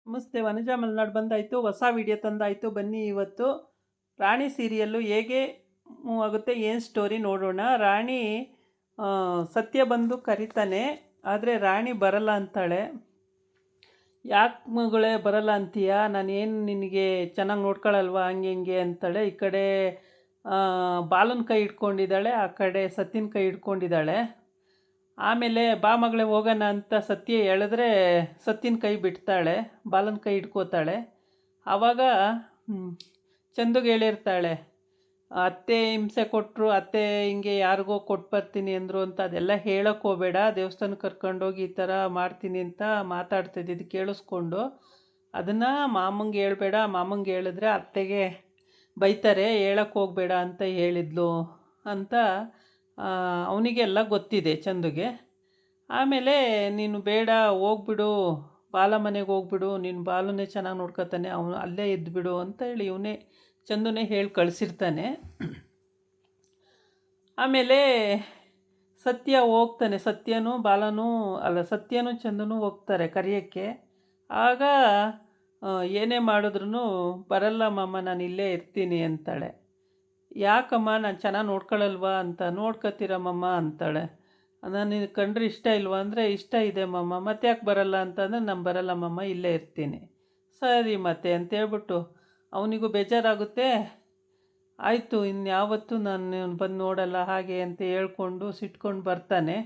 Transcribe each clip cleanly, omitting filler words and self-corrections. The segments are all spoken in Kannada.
ನಮಸ್ತೆ. ವನಜಾ ಮಲೆನಾಡು ಬಂದಾಯಿತು, ಹೊಸ ವಿಡಿಯೋ ತಂದಾಯಿತು. ಬನ್ನಿ ಇವತ್ತು ರಾಣಿ ಸೀರಿಯಲ್ಲು ಹೇಗೆ ಮೂವ್ ಆಗುತ್ತೆ, ಏನು ಸ್ಟೋರಿ ನೋಡೋಣ. ರಾಣಿ ಸತ್ಯ ಬಂದು ಕರಿತಾನೆ, ಆದರೆ ರಾಣಿ ಬರಲ್ಲ ಅಂತಾಳೆ. ಯಾಕೆ ಮಗಳೇ ಬರಲ್ಲ ಅಂತೀಯ, ನಾನೇನು ನಿನಗೆ ಚೆನ್ನಾಗಿ ನೋಡ್ಕೊಳ್ಳಲ್ವಾ, ಹಂಗೆ ಹಿಂಗೆ ಅಂತಾಳೆ. ಈ ಕಡೆ ಬಾಲನ ಕೈ ಹಿಡ್ಕೊಂಡಿದ್ದಾಳೆ, ಆ ಕಡೆ ಸತ್ಯನ ಕೈ ಹಿಡ್ಕೊಂಡಿದ್ದಾಳೆ. ಆಮೇಲೆ ಬಾ ಮಗಳೇ ಹೋಗೋಣ ಅಂತ ಸತ್ಯ ಹೇಳಿದ್ರೆ ಸತ್ಯನ ಕೈ ಬಿಡ್ತಾಳೆ, ಬಾಲನ ಕೈ ಹಿಡ್ಕೋತಾಳೆ. ಆವಾಗ ಚಂದುಗೆ ಹೇಳಿರ್ತಾಳೆ, ಅತ್ತೆ ಹಿಂಸೆ ಕೊಟ್ಟರು, ಅತ್ತೆ ಹಿಂಗೆ ಯಾರಿಗೋ ಕೊಟ್ಟು ಬರ್ತೀನಿ ಅಂದರು ಅಂತ ಅದೆಲ್ಲ ಹೇಳೋಕ್ಕೆ ಹೋಗಬೇಡ, ದೇವಸ್ಥಾನಕ್ಕೆ ಕರ್ಕೊಂಡೋಗಿ ಈ ಥರ ಮಾಡ್ತೀನಿ ಅಂತ ಮಾತಾಡ್ತಿದ್ದಿದ್ದು ಕೇಳಿಸ್ಕೊಂಡು ಅದನ್ನು ಮಾಮಂಗೆ ಹೇಳ್ಬೇಡ, ಮಾಮಂಗೆ ಹೇಳಿದ್ರೆ ಅತ್ತೆಗೆ ಬೈತಾರೆ, ಹೇಳೋಕ್ಕೆ ಹೋಗಬೇಡ ಅಂತ ಹೇಳಿದ್ಲು ಅಂತ ಅವನಿಗೆಲ್ಲ ಗೊತ್ತಿದೆ ಚಂದುಗೆ. ಆಮೇಲೆ ನೀನು ಬೇಡ ಹೋಗ್ಬಿಡು, ಬಾಲ ಮನೆಗೆ ಹೋಗ್ಬಿಡು, ನೀನು ಬಾಲನೇ ಚೆನ್ನಾಗಿ ನೋಡ್ಕೊತಾನೆ, ಅವನು ಅಲ್ಲೇ ಇದ್ದುಬಿಡು ಅಂತ ಹೇಳಿ ಇವನೇ ಚಂದುನೇ ಹೇಳಿ ಕಳಿಸಿರ್ತಾನೆ. ಆಮೇಲೆ ಸತ್ಯ ಹೋಗ್ತಾನೆ, ಸತ್ಯನೂ ಬಾಲನೂ ಅಲ್ಲ ಸತ್ಯನೂ ಚಂದನೂ ಹೋಗ್ತಾರೆ ಕರೆಯೋಕ್ಕೆ. ಆಗ ಏನೇ ಮಾಡಿದ್ರೂ ಬರಲ್ಲ ಮಾಮ, ನಾನು ಇಲ್ಲೇ ಇರ್ತೀನಿ ಅಂತಾಳೆ. ಯಾಕಮ್ಮ, ನಾನು ಚೆನ್ನಾಗಿ ನೋಡ್ಕೊಳ್ಳಲ್ವಾ ಅಂತ. ನೋಡ್ಕೊತೀರಮ್ಮಮ್ಮ ಅಂತಾಳೆ. ನಾನು ಕಂಡ್ರೆ ಇಷ್ಟ ಇಲ್ವಾ ಅಂದರೆ ಇಷ್ಟ ಇದೆ ಮಮ್ಮ, ಮತ್ತೆ ಯಾಕೆ ಬರಲ್ಲ ಅಂತಂದರೆ ನಾನು ಬರಲ್ಲ ಮಮ್ಮ, ಇಲ್ಲೇ ಇರ್ತೀನಿ. ಸರಿ ಮತ್ತೆ ಅಂತೇಳ್ಬಿಟ್ಟು ಅವನಿಗೂ ಬೇಜಾರಾಗುತ್ತೆ. ಆಯಿತು ಇನ್ಯಾವತ್ತೂ ನಾನು ಬಂದು ನೋಡಲ್ಲ ಹಾಗೆ ಅಂತ ಹೇಳ್ಕೊಂಡು ಸಿಟ್ಕೊಂಡು ಬರ್ತಾನೆ.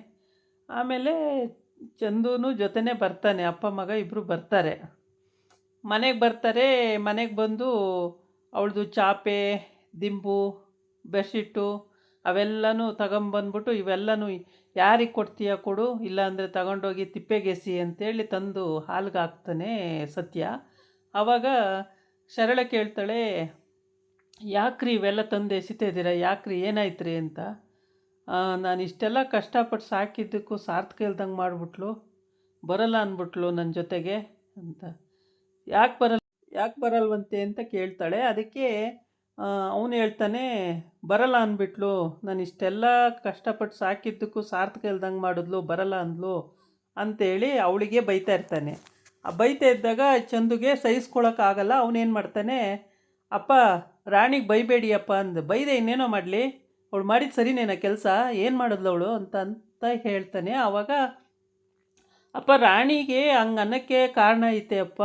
ಆಮೇಲೆ ಚಂದೂನು ಜೊತೆನೇ ಬರ್ತಾನೆ, ಅಪ್ಪ ಮಗ ಇಬ್ಬರು ಬರ್ತಾರೆ. ಮನೆಗೆ ಬರ್ತಾರೆ. ಮನೆಗೆ ಬಂದು ಅವಳದು ಚಾಪೆ, ದಿಂಬು, ಬೆಡ್ಶೀಟು ಅವೆಲ್ಲನೂ ತಗೊಂಬಂದ್ಬಿಟ್ಟು ಇವೆಲ್ಲನೂ ಯಾರಿಗೆ ಕೊಡ್ತೀಯ ಕೊಡು, ಇಲ್ಲಾಂದರೆ ತಗೊಂಡೋಗಿ ತಿಪ್ಪೆಗೆಸಿ ಅಂತೇಳಿ ತಂದು ಹಾಲ್ಗೆ ಹಾಕ್ತಾನೆ ಸತ್ಯ. ಆವಾಗ ಶರಳ ಕೇಳ್ತಾಳೆ, ಯಾಕ್ರಿ ಇವೆಲ್ಲ ತಂದು ಎಸಿತಾ ಇದ್ದೀರಾ, ಯಾಕ್ರಿ ಏನಾಯ್ತು ರೀ ಅಂತ. ನಾನು ಇಷ್ಟೆಲ್ಲ ಕಷ್ಟಪಟ್ಟು ಸಾಕಿದ್ದಕ್ಕೂ ಸಾರ್ಥಕ ಇಲ್ದಂಗೆ ಮಾಡಿಬಿಟ್ಲು, ಬರಲ್ಲ ಅಂದ್ಬಿಟ್ಲು ನನ್ನ ಜೊತೆಗೆ ಅಂತ. ಯಾಕೆ ಬರಲ್ವಂತೆ ಅಂತ ಕೇಳ್ತಾಳೆ. ಅದಕ್ಕೆ ಅವನು ಹೇಳ್ತಾನೆ, ಬರಲ್ಲ ಅಂದ್ಬಿಟ್ಲು, ನಾನು ಇಷ್ಟೆಲ್ಲ ಕಷ್ಟಪಟ್ಟು ಸಾಕಿದ್ದಕ್ಕೂ ಸಾರ್ಥಕ ಇಲ್ದಂಗೆ ಮಾಡಿದ್ಲು, ಬರಲ್ಲ ಅಂದ್ಲು ಅಂಥೇಳಿ ಅವಳಿಗೆ ಬೈತಾ ಇರ್ತಾನೆ. ಆ ಬೈತಾ ಇದ್ದಾಗ ಚಂದುಗೆ ಸಹಿಸ್ಕೊಳಕ್ಕಾಗಲ್ಲ. ಅವನೇನು ಮಾಡ್ತಾನೆ, ಅಪ್ಪ ರಾಣಿಗೆ ಬೈಬೇಡಿಯಪ್ಪ ಅಂದು. ಬೈದೆ ಇನ್ನೇನೋ ಮಾಡಲಿ, ಅವಳು ಮಾಡಿದ್ದು ಸರಿನೇನ ಕೆಲಸ, ಏನು ಮಾಡಿದ್ಲು ಅವಳು ಅಂತ ಹೇಳ್ತಾನೆ. ಆವಾಗ ಅಪ್ಪ ರಾಣಿಗೆ ಹಂಗೆ ಅನ್ನೋಕ್ಕೆ ಕಾರಣ ಐತೆ ಅಪ್ಪ,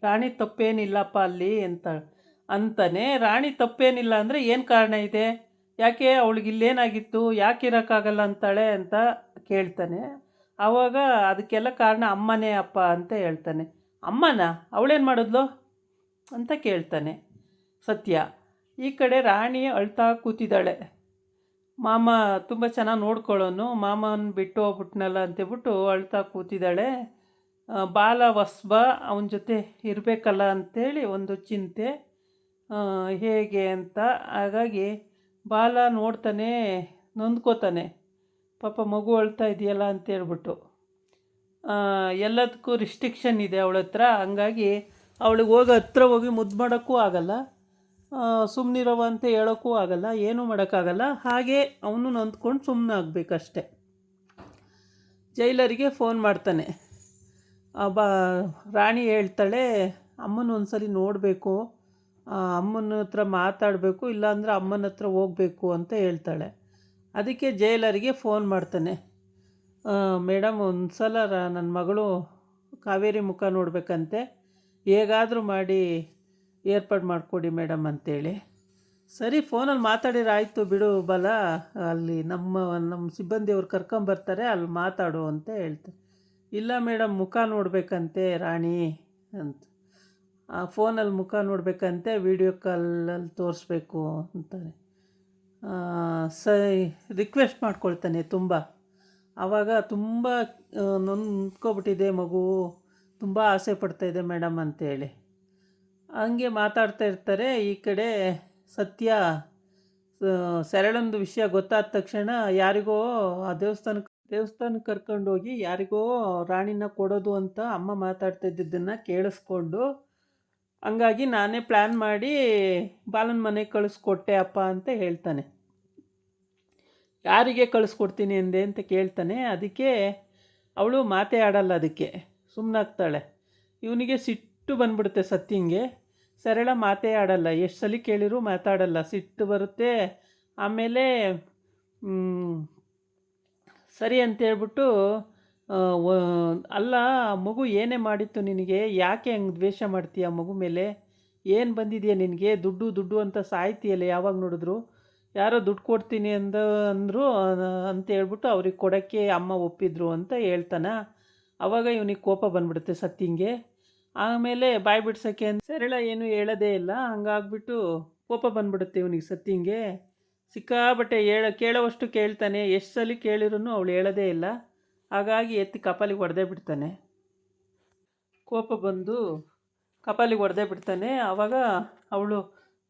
ರಾಣಿ ತಪ್ಪೇನಿಲ್ಲಪ್ಪ ಅಲ್ಲಿ ಅಂತಾನೆ. ರಾಣಿ ತಪ್ಪೇನಿಲ್ಲ ಅಂದರೆ ಏನು ಕಾರಣ ಇದೆ, ಯಾಕೆ ಅವಳಿಗೆ ಇಲ್ಲೇನಾಗಿತ್ತು, ಯಾಕೆ ಇರೋಕ್ಕಾಗಲ್ಲ ಅಂತಾಳೆ ಅಂತ ಕೇಳ್ತಾನೆ. ಆವಾಗ ಅದಕ್ಕೆಲ್ಲ ಕಾರಣ ಅಮ್ಮನೇ ಅಪ್ಪ ಅಂತ ಹೇಳ್ತಾನೆ. ಅಮ್ಮನ ಅವಳೇನು ಮಾಡಿದ್ಲು ಅಂತ ಕೇಳ್ತಾನೆ ಸತ್ಯ. ಈ ಕಡೆ ರಾಣಿ ಅಳ್ತಾ ಕೂತಿದ್ದಾಳೆ. ಮಾಮ ತುಂಬ ಚೆನ್ನಾಗಿ ನೋಡ್ಕೊಳ್ಳೋನು, ಮಾಮನ ಬಿಟ್ಟು ಹೋಗ್ಬಿಟ್ನಲ್ಲ ಅಂತೇಳ್ಬಿಟ್ಟು ಅಳ್ತಾ ಕೂತಿದ್ದಾಳೆ. ಬಾಲ ಹೊಸ್ಬ, ಅವನ ಜೊತೆ ಇರಬೇಕಲ್ಲ ಅಂಥೇಳಿ ಒಂದು ಚಿಂತೆ ಹೇಗೆ ಅಂತ. ಹಾಗಾಗಿ ಬಾಲ ನೋಡ್ತಾನೆ, ನೊಂದ್ಕೋತಾನೆ, ಪಾಪ ಮಗು ಅಳ್ತಾ ಇದೆಯಲ್ಲ ಅಂತೇಳ್ಬಿಟ್ಟು. ಎಲ್ಲದಕ್ಕೂ ರಿಸ್ಟ್ರಿಕ್ಷನ್ ಇದೆ ಅವಳ ಹತ್ರ, ಹಂಗಾಗಿ ಅವಳಿಗೆ ಹತ್ರ ಹೋಗಿ ಮುದ್ದು ಮಾಡೋಕ್ಕೂ ಆಗಲ್ಲ, ಸುಮ್ಮನಿರವ ಅಂತ ಹೇಳೋಕ್ಕೂ ಆಗಲ್ಲ, ಏನೂ ಮಾಡೋಕ್ಕಾಗಲ್ಲ. ಹಾಗೆ ಅವನು ನೊಂದ್ಕೊಂಡು ಸುಮ್ಮನೆ ಆಗಬೇಕಷ್ಟೆ. ಜೈಲರಿಗೆ ಫೋನ್ ಮಾಡ್ತಾನೆ. ರಾಣಿ ಹೇಳ್ತಾಳೆ, ಅಮ್ಮನ ಒಂದ್ಸರಿ ನೋಡಬೇಕು, ಅಮ್ಮನ ಹತ್ರ ಮಾತಾಡಬೇಕು, ಇಲ್ಲಾಂದರೆ ಅಮ್ಮನ ಹತ್ರ ಹೋಗಬೇಕು ಅಂತ ಹೇಳ್ತಾಳೆ. ಅದಕ್ಕೆ ಜೈಲರಿಗೆ ಫೋನ್ ಮಾಡ್ತಾನೆ. ಮೇಡಮ್ ಒಂದು ಸಲ ನನ್ನ ಮಗಳು ಕಾವೇರಿ ಮುಖ ನೋಡಬೇಕಂತೆ, ಹೇಗಾದರೂ ಮಾಡಿ ಏರ್ಪಾಡು ಮಾಡಿಕೊಡಿ ಮೇಡಮ್ ಅಂತೇಳಿ. ಸರಿ ಫೋನಲ್ಲಿ ಮಾತಾಡಿದ್ರೆ ಆಯಿತು ಬಿಡು ಬಲ, ಅಲ್ಲಿ ನಮ್ಮ ಸಿಬ್ಬಂದಿಯವ್ರು ಕರ್ಕೊಂಬರ್ತಾರೆ, ಅಲ್ಲಿ ಮಾತಾಡು ಅಂತ ಹೇಳ್ತಾರೆ. ಇಲ್ಲ ಮೇಡಮ್ ಮುಖ ನೋಡಬೇಕಂತೆ ರಾಣಿ ಅಂತ. ಫೋನಲ್ಲಿ ಮುಖ ನೋಡಬೇಕಂತೆ, ವೀಡಿಯೋ ಕಾಲಲ್ಲಿ ತೋರಿಸ್ಬೇಕು ಅಂತಾನೆ. ರಿಕ್ವೆಸ್ಟ್ ಮಾಡ್ಕೊಳ್ತಾನೆ ತುಂಬ. ಆವಾಗ ತುಂಬ ನೊಂದ್ಕೊಬಿಟ್ಟಿದೆ ಮಗು, ತುಂಬ ಆಸೆ ಪಡ್ತಾಯಿದೆ ಮೇಡಮ್ ಅಂತೇಳಿ ಹಂಗೆ ಮಾತಾಡ್ತಾ ಇರ್ತಾರೆ. ಈ ಕಡೆ ಸತ್ಯ ಸರಳೊಂದು ವಿಷಯ ಗೊತ್ತಾದ ತಕ್ಷಣ ಯಾರಿಗೋ ಆ ದೇವಸ್ಥಾನಕ್ಕೆ ಕರ್ಕೊಂಡೋಗಿ ಯಾರಿಗೋ ರಾಣಿನ ಕೊಡೋದು ಅಂತ ಅಮ್ಮ ಮಾತಾಡ್ತಾ ಇದ್ದಿದ್ದನ್ನು ಕೇಳಿಸ್ಕೊಂಡು, ಹಂಗಾಗಿ ನಾನೇ ಪ್ಲ್ಯಾನ್ ಮಾಡಿ ಬಾಲನ ಮನೆಗೆ ಕಳಿಸ್ಕೊಟ್ಟೆ ಅಪ್ಪ ಅಂತ ಹೇಳ್ತಾನೆ. ಯಾರಿಗೆ ಕಳಿಸ್ಕೊಡ್ತೀನಿ ಅಂದೆ ಅಂತ ಕೇಳ್ತಾನೆ. ಅದಕ್ಕೆ ಅವಳು ಮಾತೇ ಆಡಲ್ಲ, ಅದಕ್ಕೆ ಸುಮ್ಮನಾಗ್ತಾಳೆ. ಇವನಿಗೆ ಸಿಟ್ಟು ಸಿಟ್ಟು ಬಂದ್ಬಿಡುತ್ತೆ ಸತ್ಯಂಗೆ. ಸರಳ ಮಾತೇ ಆಡಲ್ಲ, ಎಷ್ಟು ಸಲ ಕೇಳಿರೂ ಮಾತಾಡಲ್ಲ, ಸಿಟ್ಟು ಬರುತ್ತೆ. ಆಮೇಲೆ ಸರಿ ಅಂತೇಳ್ಬಿಟ್ಟು ಅಲ್ಲ ಮಗು ಏನೇ ಮಾಡಿತ್ತು ನಿನಗೆ, ಯಾಕೆ ಹಂಗೆ ದ್ವೇಷ ಮಾಡ್ತೀಯ ಮಗು ಮೇಲೆ, ಏನು ಬಂದಿದೆಯಾ ನಿನಗೆ, ದುಡ್ಡು ದುಡ್ಡು ಅಂತ ಸಾಯ್ತೀಯಲ್ಲ ಯಾವಾಗ ನೋಡಿದ್ರು, ಯಾರೋ ದುಡ್ಡು ಕೊಡ್ತೀನಿ ಅಂದರು ಅಂತೇಳ್ಬಿಟ್ಟು ಅವ್ರಿಗೆ ಕೊಡೋಕ್ಕೆ ಅಮ್ಮ ಒಪ್ಪಿದ್ರು ಅಂತ ಹೇಳ್ತಾನೆ. ಆವಾಗ ಇವನಿಗೆ ಕೋಪ ಬಂದ್ಬಿಡುತ್ತೆ ಸತ್ಯಂಗೆ. ಆಮೇಲೆ ಬಾಯಿ ಬಿಡ್ಸೋಕ್ಕೆ ಅಂತ ಸರಳ ಏನು ಹೇಳೋದೇ ಇಲ್ಲ. ಹಂಗಾಗ್ಬಿಟ್ಟು ಕೋಪ ಬಂದ್ಬಿಡುತ್ತೆ ಇವನಿಗೆ ಸತ್ಯಂಗೆ. ಸಿಕ್ಕಾಬಟ್ಟೆ ಕೇಳೋವಷ್ಟು ಕೇಳ್ತಾನೆ, ಎಷ್ಟು ಸಲ ಕೇಳಿರೂ ಅವಳು ಹೇಳೋದೇ ಇಲ್ಲ. ಹಾಗಾಗಿ ಎತ್ತಿ ಕಪಾಲಿಗೆ ಹೊಡೆದೇ ಬಿಡ್ತಾನೆ. ಕೋಪ ಬಂದು ಕಪಾಲಿಗೆ ಹೊಡೆದೇ ಬಿಡ್ತಾನೆ. ಆವಾಗ ಅವಳು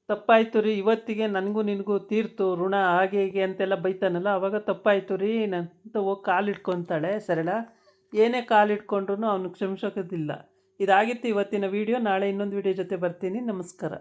ತಪ್ಪಾಯ್ತು ರೀ, ಇವತ್ತಿಗೆ ನನಗೂ ನಿನಗೂ ತೀರ್ತು ಋಣ, ಹಾಗೆ ಹೀಗೆ ಅಂತೆಲ್ಲ ಬೈತಾನಲ್ಲ. ಆವಾಗ ತಪ್ಪಾಯ್ತು ರೀ ಅಂತ ಹೋಗಿ ಕಾಲಿಟ್ಕೊತಾಳೆ ಸರಳ. ಏನೇ ಕಾಲಿಟ್ಕೊಂಡ್ರೂ ಅವನು ಕ್ಷಮಿಸೋಕ್ಕಿಲ್ಲ. ಇದಾಗಿತ್ತು ಇವತ್ತಿನ ವೀಡಿಯೋ. ನಾಳೆ ಇನ್ನೊಂದು ವೀಡಿಯೋ ಜೊತೆ ಬರ್ತೀನಿ. ನಮಸ್ಕಾರ.